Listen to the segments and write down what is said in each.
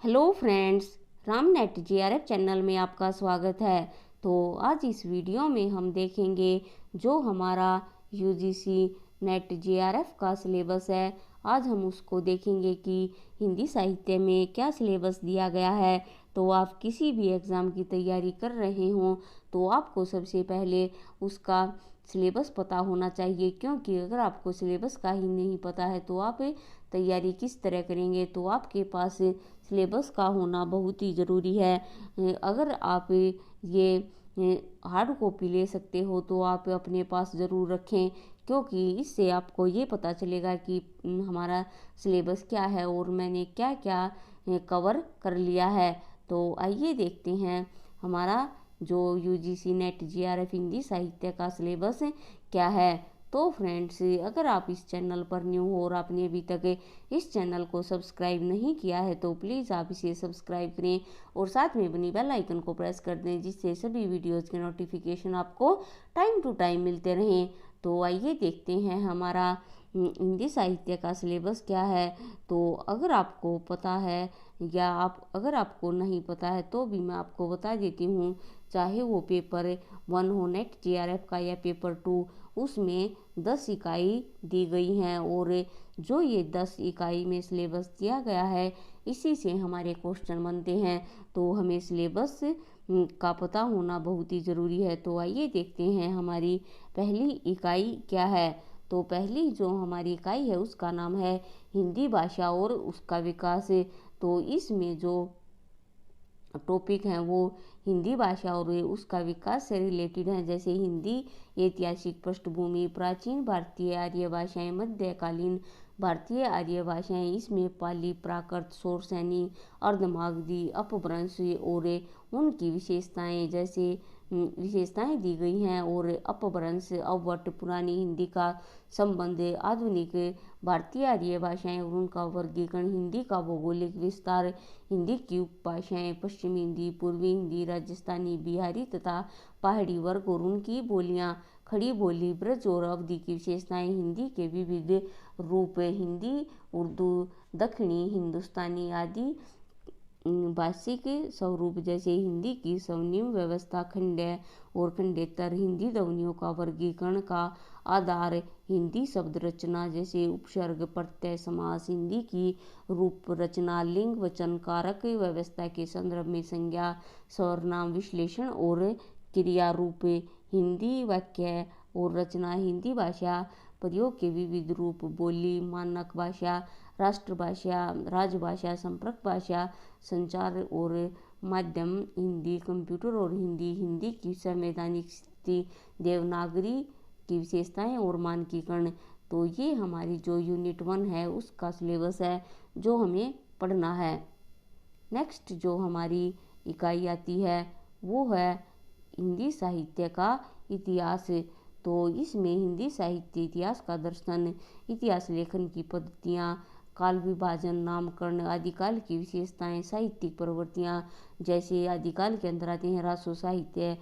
Hello friends, Ram net GRF channel में आपका स्वागत है। तो आज इस वीडियो में हम देखेंगे जो हमारा यूजीसी नेट जीआरएफ का सिलेबस है। आज हम उसको देखेंगे कि हिंदी साहित्य में क्या सिलेबस दिया गया है। तो आप किसी भी एग्ज़ाम की तैयारी कर रहे हों तो आपको सबसे पहले उसका सिलेबस पता होना चाहिए, क्योंकि अगर आपको सिलेबस का ही नहीं पता है तो आप तैयारी किस तरह करेंगे। तो आपके पास सिलेबस का होना बहुत ही ज़रूरी है। अगर आप ये हार्ड कॉपी ले सकते हो तो आप अपने पास ज़रूर रखें, क्योंकि इससे आपको ये पता चलेगा कि हमारा सिलेबस क्या है और मैंने क्या क्या कवर कर लिया है। तो आइए देखते हैं हमारा जो यूजीसी नेट जीआरएफ हिंदी साहित्य का सिलेबस क्या है। तो फ्रेंड्स, अगर आप इस चैनल पर न्यू हो और आपने अभी तक इस चैनल को सब्सक्राइब नहीं किया है तो प्लीज़ आप इसे सब्सक्राइब करें और साथ में बनी बेल आइकन को प्रेस कर दें, जिससे सभी वीडियोज़ के नोटिफिकेशन आपको टाइम टू टाइम मिलते रहें। तो आइए देखते हैं हमारा हिंदी साहित्य का सिलेबस क्या है। तो अगर आपको पता है या अगर आपको नहीं पता है तो भी मैं आपको बता देती हूँ। चाहे वो पेपर 1 हो नेट जीआरएफ का या पेपर 2, उसमें 10 इकाई दी गई हैं और जो ये 10 इकाई में सिलेबस दिया गया है इसी से हमारे क्वेश्चन बनते हैं। तो हमें सिलेबस का पता होना बहुत ही ज़रूरी है। तो आइए देखते हैं हमारी पहली इकाई क्या है। तो पहली जो हमारी इकाई है उसका नाम है हिंदी भाषा और उसका विकास। तो इसमें जो टॉपिक हैं वो हिंदी भाषा और उसका विकास से रिलेटेड हैं, जैसे हिंदी ऐतिहासिक पृष्ठभूमि, प्राचीन भारतीय आर्य भाषाएं, मध्यकालीन भारतीय आर्य भाषाएं। इसमें पाली, प्राकृत, शौरसेनी, अर्धमागधी, अपभ्रंश और उनकी विशेषताएं दी गई हैं। और अपभ्रंश, अवट, पुरानी हिंदी का संबंध, आधुनिक भारतीय आर्य भाषाएं और उनका वर्गीकरण, हिंदी का भौगोलिक विस्तार, हिंदी की उपभाषाएं, पश्चिमी हिंदी, पूर्वी हिंदी, राजस्थानी, बिहारी तथा पहाड़ी वर्ग और उनकी बोलियां, खड़ी बोली, ब्रज और अवधी की विशेषताएं, हिंदी के विविध रूप, हिंदी, उर्दू, दक्षिणी हिंदुस्तानी आदि भाषिक स्वरूप, जैसे हिंदी की स्वर्णिम व्यवस्था, खंड्य और खंडेतर, हिंदी ध्वनियों का वर्गीकरण का आधार, हिंदी शब्द रचना, जैसे उपसर्ग, प्रत्यय, समास, हिंदी की रूप रचना, लिंग, वचन, कारक व्यवस्था के संदर्भ में संज्ञा, सर्वनाम, विश्लेषण और क्रिया रूप, हिंदी वाक्य और रचना, हिंदी भाषा प्रयोग के विविध रूप, बोली, मानक भाषा, राष्ट्रभाषा, राजभाषा, संपर्क भाषा, संचार और माध्यम, हिंदी, कंप्यूटर और हिंदी, हिंदी की संवैधानिक स्थिति, देवनागरी की विशेषताएं और मानकीकरण। तो ये हमारी जो यूनिट 1 है उसका सिलेबस है जो हमें पढ़ना है। नेक्स्ट जो हमारी इकाई आती है वो है हिंदी साहित्य का इतिहास। तो इसमें हिंदी साहित्य इतिहास का दर्शन, इतिहास लेखन की पद्धतियाँ, काल विभाजन, नामकरण, आदिकाल की विशेषताएं, साहित्यिक प्रवृत्तियाँ, जैसे आदिकाल के अंदर आते हैं रासो साहित्य,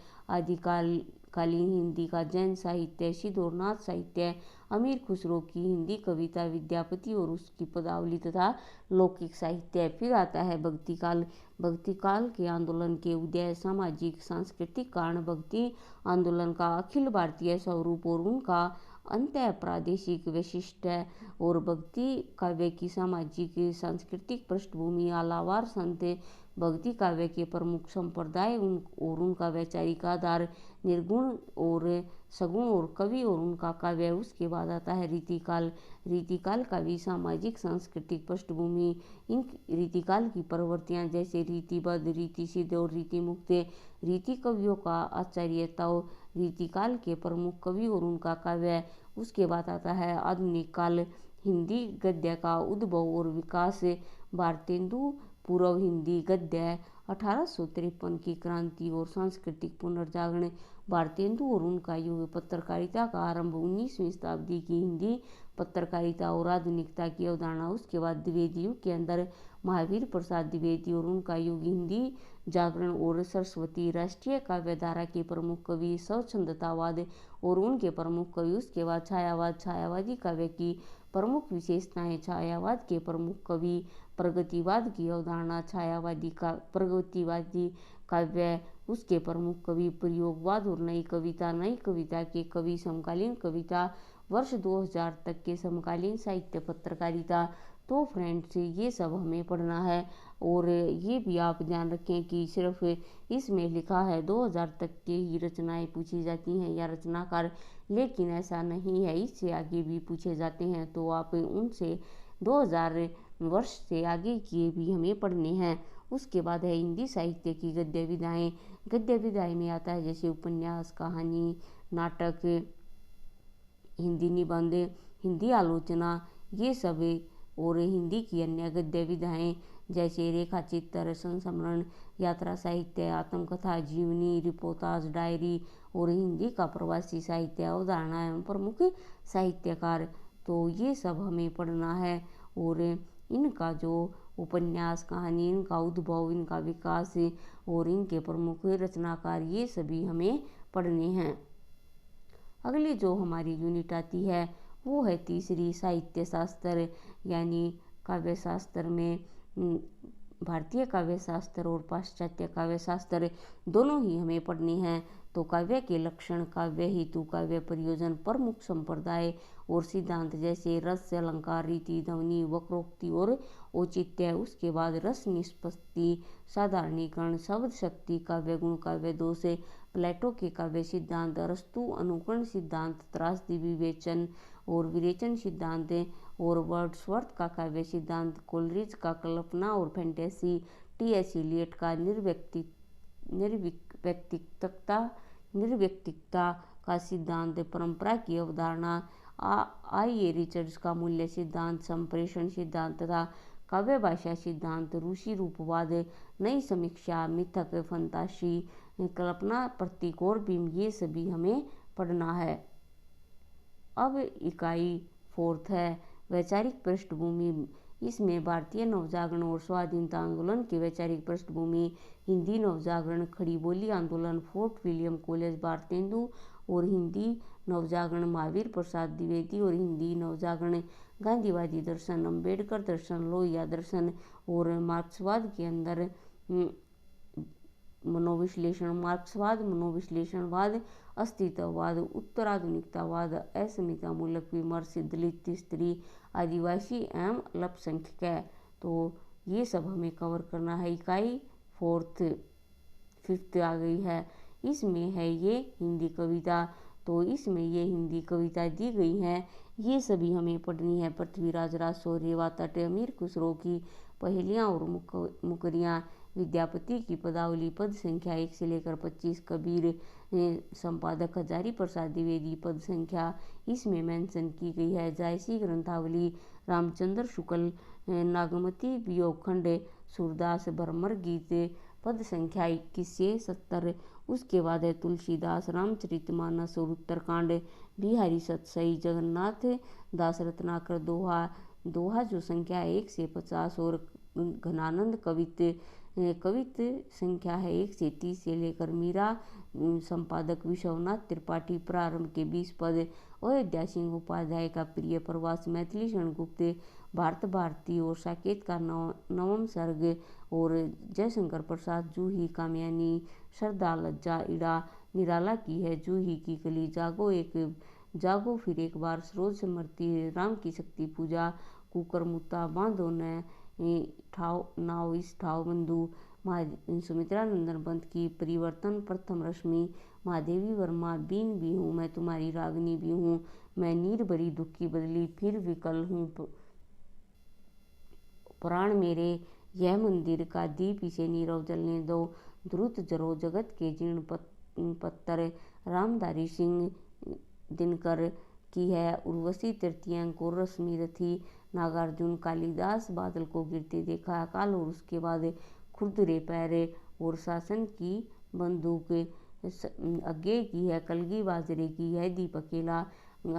कालीन हिंदी का जैन साहित्य, सिद्धोरनाथ साहित्य, अमीर खुसरो की हिंदी कविता, विद्यापति और उसकी पदावली तथा लौकिक साहित्य। फिर आता है भक्ति काल। भक्ति काल के आंदोलन के उदय, सामाजिक सांस्कृतिक कारण, भक्ति आंदोलन का अखिल भारतीय स्वरूप और उनका अंत्य प्रादेशिक वैशिष्ट्य, और भक्ति काव्य की सामाजिक सांस्कृतिक पृष्ठभूमि, आलावार संत, भक्ति काव्य के प्रमुख संप्रदाय और उनका वैचारिक आधार, निर्गुण और सगुण और कवि और उनका काव्य। उसके बाद आता है रीतिकाल। रीतिकाल का भी सामाजिक सांस्कृतिक पृष्ठभूमि, इन रीतिकाल की प्रवृत्तियाँ, जैसे रीतिबद्ध, रीति सिद्ध और रीति मुक्त, रीति कवियों का आचार्यताओ, रीतिकाल के प्रमुख कवि और उनका काव्य। उसके बाद आता है आधुनिक काल। हिंदी गद्य का उद्भव और विकास, भारतेंदु पूर्व हिंदी गद्य, 1853 की क्रांति और सांस्कृतिक पुनर्जागरण, भारतेंदु और उनका युग, पत्रकारिता का आरंभ, 19वीं शताब्दी की हिंदी पत्रकारिता और आधुनिकता की अवधारणा। उसके बाद द्विवेदी युग के अंदर महावीर प्रसाद द्विवेदी और उनका युग, हिंदी जागरण और सरस्वती, राष्ट्रीय काव्य धारा के प्रमुख कवि, स्वच्छंदतावाद और उनके प्रमुख कवि। उसके बाद छायावाद, छायावादी काव्य की प्रमुख विशेषताएं। छायावाद के प्रमुख कवि। प्रगतिवाद की अवधारणा। छायावादी का प्रगतिवादी काव्य, उसके प्रमुख कवि। प्रयोगवाद और नई कविता। नई कविता के कवि। समकालीन कविता वर्ष 2000 तक के समकालीन साहित्य। पत्रकारिता। तो फ्रेंड्स, ये सब हमें पढ़ना है। और ये भी आप ध्यान रखें कि सिर्फ इसमें लिखा है 2000 तक की ही रचनाएं पूछी जाती हैं या रचनाकार, लेकिन ऐसा नहीं है, इससे आगे भी पूछे जाते हैं। तो आप उनसे 2000 वर्ष से आगे के भी हमें पढ़ने हैं। उसके बाद है हिंदी साहित्य की गद्य विधाएं। गद्य विधाएं में आता है जैसे उपन्यास, कहानी, नाटक, हिंदी निबंध, हिंदी आलोचना, ये सब। और हिंदी की अन्य गद्य विधाएं जैसे रेखाचित्र, संस्मरण, यात्रा साहित्य, आत्मकथा, जीवनी, रिपोर्टाज, डायरी। और हिंदी का प्रवासी साहित्य, अवधारणा एवं प्रमुख साहित्यकार। तो ये सब हमें पढ़ना है। और इनका जो उपन्यास, कहानी, इनका उद्भव, इनका विकास और इनके प्रमुख रचनाकार, ये सभी हमें पढ़ने हैं। अगली जो हमारी यूनिट आती है वो है तीसरी, साहित्य शास्त्र, यानी काव्य शास्त्र में भारतीय काव्य शास्त्र और पाश्चात्य काव्य शास्त्र दोनों ही हमें पढ़ने हैं। तो काव्य के लक्षण, काव्य हेतु, काव्य प्रयोजन, प्रमुख संप्रदाय और सिद्धांत जैसे रस, अलंकार, रीति, ध्वनि, वक्रोक्ति और औचित्य। उसके बाद रस निष्पत्ति, साधारणीकरण, शब्द शक्ति, काव्य गुण, काव्य दोष, प्लेटो के काव्य सिद्धांत, अरस्तु अनुकरण सिद्धांत, त्रासदी विवेचन और विरेचन सिद्धांत, और वर्ड्सवर्थ का काव्य सिद्धांत, कोलरिज का कल्पना और फैंटेसी, टी.एस. एलियट का निर्व्यक्तिकता का सिद्धांत, परंपरा की अवधारणा, आई.ए. रिचर्ड्स का मूल्य सिद्धांत, संप्रेषण सिद्धांत तथा काव्य भाषा सिद्धांत, रूसी रूपवाद, नई समीक्षा, मिथक, फंतासी, कल्पना, प्रतीक और बिंब, ये सभी हमें पढ़ना है। अब इकाई 4 है वैचारिक पृष्ठभूमि। इसमें भारतीय नवजागरण और स्वाधीनता आंदोलन की वैचारिक पृष्ठभूमि, हिंदी नवजागरण, खड़ी बोली आंदोलन, फोर्ट विलियम कॉलेज, भारतेंदु और हिंदी नवजागरण, महावीर प्रसाद द्विवेदी और हिंदी नवजागरण, गांधीवादी दर्शन, अंबेडकर दर्शन, लोहिया दर्शन और मार्क्सवाद के अंदर मनोविश्लेषण, मार्क्सवाद, मनोविश्लेषणवाद, अस्तित्ववाद, उत्तराधुनिकतावाद, असमितामूलक विमर्श, दलित, स्त्री, आदिवासी एवं अल्पसंख्यक। तो ये सब हमें कवर करना है। इकाई 5th आ गई है। इसमें है ये हिंदी कविता। तो इसमें ये हिंदी कविता दी गई हैं, ये सभी हमें पढ़नी है। पृथ्वीराज राजशौर्य, वातट, अमीर खुसरो की पहेलियाँ और मुकरियाँ, विद्यापति की पदावली, पद संख्या 1 से लेकर 25, कबीर, संपादक हजारी प्रसाद द्विवेदी, पद संख्या इसमें मेंशन की गई है। जायसी ग्रंथावली, रामचंद्र शुक्ल, नागमती वियोगखंड, सूरदास भ्रमर गीत, पद संख्या 21 से 70। उसके बाद है तुलसीदास, रामचरितमानस और उत्तरकांड, बिहारी सतसई, जगन्नाथ दास रत्नाकर, दोहा जो संख्या 1 से 50 और घनानंद कवित संख्या है 1 से 30 से लेकर मीरा, संपादक विश्वनाथ त्रिपाठी, प्रारंभ के 20 पद, अयोध्या सिंह उपाध्याय का प्रिय प्रवास, मैथिली शरण गुप्त, भारत भारती और साकेत का नवम सर्ग, और जयशंकर प्रसाद जूही, कामयानी, श्रद्धा, लज्जा, इड़ा, निराला की है जूही की कली, जागो फिर एक बार, सरोज स्मृति, राम की शक्ति पूजा, कुकर मुत्ता, बांधो न नाव इस ठाव बंधु, सुमित्रा नंदन पंत की परिवर्तन, प्रथम रश्मि, महादेवी वर्मा, बीन भी हूँ मैं तुम्हारी रागनी भी हूँ, मैं नीर भरी दुख की बदली फिर विकल हूँ, प्राण मेरे यह मंदिर का दीप इसे नीरव जलने दो, द्रुत जरो जगत के जीर्ण पत्तर, रामधारी सिंह दिनकर की है उर्वशी, तृतीयांक और रश्मि रथी, नागार्जुन, कालिदास, बादल को गिरते देखा, अकाल और उसके बाद खुरदुरे पैरे, और शासन की बंदूक, अज्ञे की है कलगी, बाजरे की है दीप अकेला,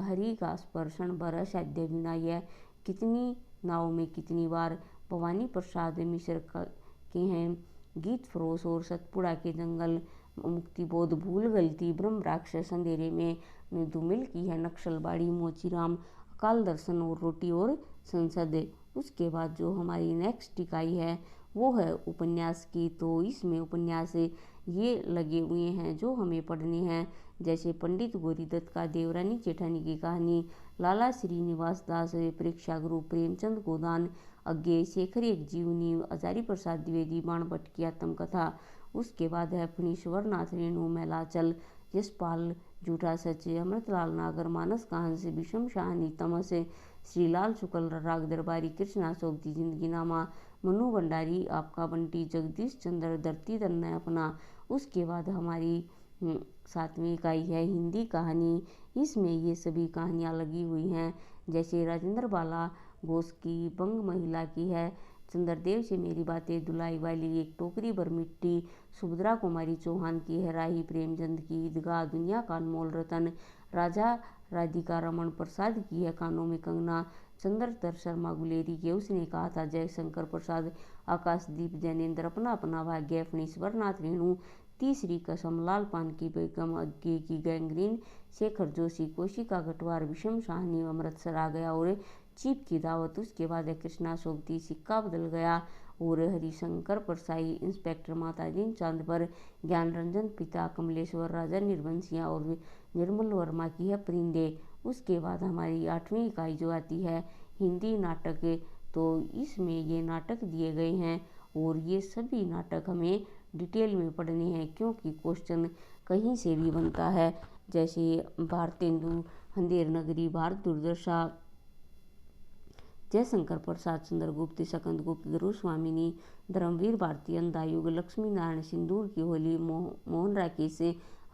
हरी घास पर क्षण भर असाध्य बिना, यह कितनी नाव में कितनी बार, भवानी प्रसाद मिश्र के हैं गीत फरोश और सतपुड़ा के जंगल, मुक्तिबोध, भूल गलती, ब्रह्म राक्षस, अंधेरे में, धूमिल की है नक्सलबाड़ी, मोचीराम, काल दर्शन और रोटी और संसद। उसके बाद जो हमारी नेक्स्ट इकाई है वो है उपन्यास की। तो इसमें उपन्यास ये लगे हुए हैं जो हमें पढ़ने हैं, जैसे पंडित गोरीदत्त का देवरानी जेठानी की कहानी, लाला श्रीनिवास दास प्रेक्षागृह, प्रेमचंद गोदान अज्ञे, शेखर एक जीवनी, आचार्य प्रसाद द्विवेदी बाणभट्ट की आत्मकथा। उसके बाद है फणीश्वर नाथ रेणु मैलाचल, यशपाल झूठा सच, अमृतलाल नागर मानस कहानी, विषम शाहनी तमस, श्रीलाल शुक्ल राग दरबारी, कृष्णा सोबती जिंदगीनामा, मनु भंडारी आपका बंटी, जगदीश चंद्र धरती तन्ने अपना। उसके बाद हमारी 7वीं इकाई है हिंदी कहानी। इसमें ये सभी कहानियाँ लगी हुई हैं, जैसे राजेंद्र बाला घोष की बंग महिला की है, चंद्रदेव से मेरी बातें, दुलाई वाली, एक टोकरी भर मिट्टी, सुभद्रा कुमारी चौहान की है राही, प्रेमचंद की ईदगाह, दुनिया का अनमोल रतन, राजा राधिका रमन प्रसाद की है कानों में कंगना, चंद्रधर शर्मा गुलेरी के उसने कहा था, जयशंकर प्रसाद, आकाशदीप जैनेन्द्र अपना अपना भाग्य, फणीश्वर नाथ रेणु, तीसरी कसम, लाल पान की बेगम, अज्ञे की गैंग्रीन, शेखर जोशी, कोशिका गटवार, विषम शाहनी, अमृतसर आ गया और चीप की दावत। उसके बाद है कृष्णा सोबती, सिक्का बदल गया और हरिशंकर परसाई, इंस्पेक्टर माता दीन चांद पर, ज्ञान रंजन पिता, कमलेश्वर राजा निर्वंशिया और निर्मल वर्मा की है परिंदे। उसके बाद हमारी 8वीं इकाई जो आती है हिंदी नाटक। तो इसमें ये नाटक दिए गए हैं और ये सभी नाटक हमें डिटेल में पढ़ने हैं, क्योंकि क्वेश्चन कहीं से भी बनता है, जैसे भारतेंदु, अंधेर नगरी, भारत दुर्दशा, जयशंकर प्रसाद, चंद्रगुप्त, सकंदगुप्त, गुरुस्वामिनी, धर्मवीर भारती, अंधायुग, लक्ष्मी नारायण, सिंदूर की होली, मोहन राकेश,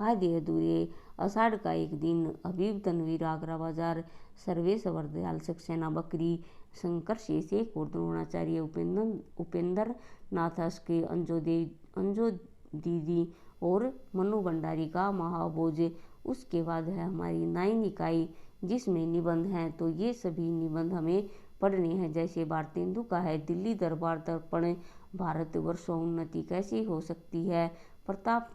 आधे अधूरे, आषाढ़ का एक दिन, हबीब तनवीर, आगरा बाजार, सर्वेश वर्दयाल, सक्सेना बकरी, शंकर शेष एक और द्रोणाचार्य, उपेंद्र नाथ के, अंजो दीदी और मनु भंडारी का महाभोज। उसके बाद है हमारी 9 इकाई जिसमें निबंध हैं। तो ये सभी निबंध हमें पढ़ने हैं, जैसे भारतेंदु का है दिल्ली दरबार दर्पण, भारतवर्षोन्नति कैसी हो सकती है, प्रताप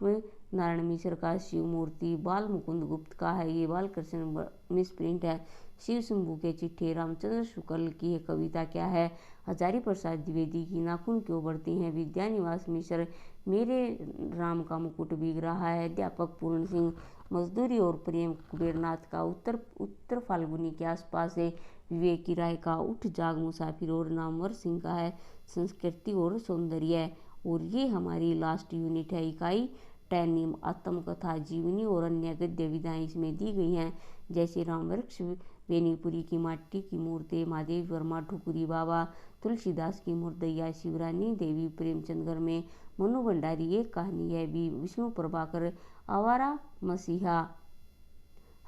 नारायण मिश्र का शिव मूर्ति, बाल मुकुंद गुप्त का है ये बालकृष्ण मिसप्रिंट है, शिव शंभू के चिट्ठे, रामचंद्र शुक्ल की है कविता क्या है, आचार्य प्रसाद द्विवेदी की नाखून क्यों बढ़ते हैं, विद्यानिवास मिश्र मेरे राम का मुकुट भीग रहा है, अध्यापक पूर्ण सिंह, मजदूरी और प्रेम कुबेरनाथ का, उत्तर फाल्गुनी के आसपास है, विवेक की राय का उठ जाग मुसाफिर और नामवर सिंह का है संस्कृति और सौंदर्य। और ये हमारी लास्ट यूनिट है इकाई 10, आत्मकथा, जीवनी और अन्य गद्य विधाएं इसमें दी गई हैं, जैसे रामवृक्ष, बेनीपुरी की माटी की मूर्तें, महादेव वर्मा, ठुकुरी बाबा, तुलसीदास की मुर्दैया, शिवरानी देवी, प्रेमचंद घर में, मनु भंडारी एक कहानी है भी, विष्णु प्रभाकर, आवारा मसीहा,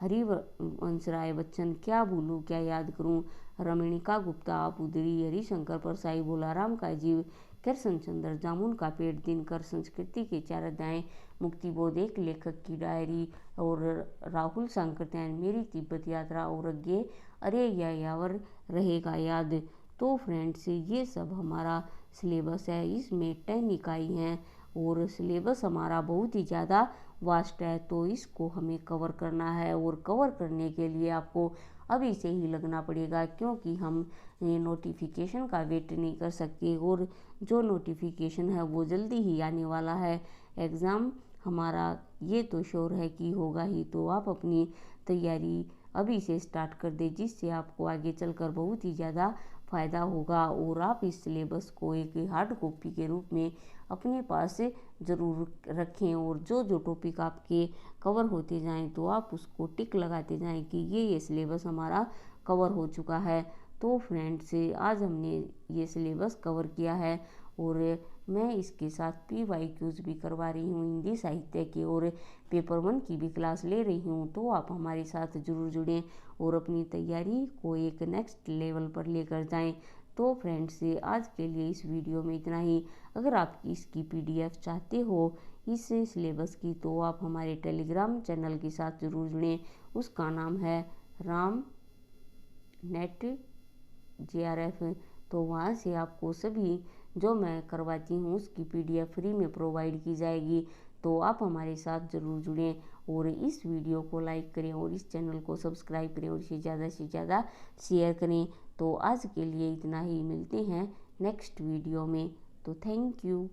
हरिवंश राय बच्चन, क्या भूलूं क्या याद करूं, रमणिका गुप्ता, आप उदरी, हरिशंकर परसाई, बोलाराम का जीव, कृष्ण चंद्र, जामुन का पेड़, दिनकर, संस्कृति के 4 अध्याय, मुक्तिबोध एक लेखक की डायरी और राहुल सांकृत्यायन, मेरी तिब्बत यात्रा और अज्ञे, अरे यह यावर रहेगा याद। तो फ्रेंड्स ये सब हमारा सिलेबस है, इसमें 10 इकाई हैं और सिलेबस हमारा बहुत ही ज़्यादा वास्ट है, तो इसको हमें कवर करना है और कवर करने के लिए आपको अभी से ही लगना पड़ेगा, क्योंकि हम नोटिफिकेशन का वेट नहीं कर सकते और जो नोटिफिकेशन है वो जल्दी ही आने वाला है। एग्ज़ाम हमारा ये तो श्योर है कि होगा ही, तो आप अपनी तैयारी अभी से स्टार्ट कर दें, जिससे आपको आगे चलकर बहुत ही ज़्यादा फ़ायदा होगा और आप इस सिलेबस को एक हार्ड कॉपी के रूप में अपने पास ज़रूर रखें और जो जो टॉपिक आपके कवर होते जाएं तो आप उसको टिक लगाते जाएं कि ये सिलेबस हमारा कवर हो चुका है। तो फ्रेंड्स आज हमने ये सिलेबस कवर किया है और मैं इसके साथ PYQs भी करवा रही हूँ हिंदी साहित्य की और पेपर 1 की भी क्लास ले रही हूँ, तो आप हमारे साथ ज़रूर जुड़ें और अपनी तैयारी को एक नेक्स्ट लेवल पर लेकर जाएं। तो फ्रेंड्स आज के लिए इस वीडियो में इतना ही। अगर आप इसकी PDF चाहते हो इस सिलेबस की, तो आप हमारे टेलीग्राम चैनल के साथ ज़रूर जुड़ें, उसका नाम है राम नेट JRF। तो वहाँ से आपको सभी जो मैं करवाती हूँ उसकी PDF फ्री में प्रोवाइड की जाएगी। तो आप हमारे साथ ज़रूर जुड़ें और इस वीडियो को लाइक करें और इस चैनल को सब्सक्राइब करें और इसे ज़्यादा से ज़्यादा शेयर करें। तो आज के लिए इतना ही, मिलते हैं नेक्स्ट वीडियो में। तो थैंक यू।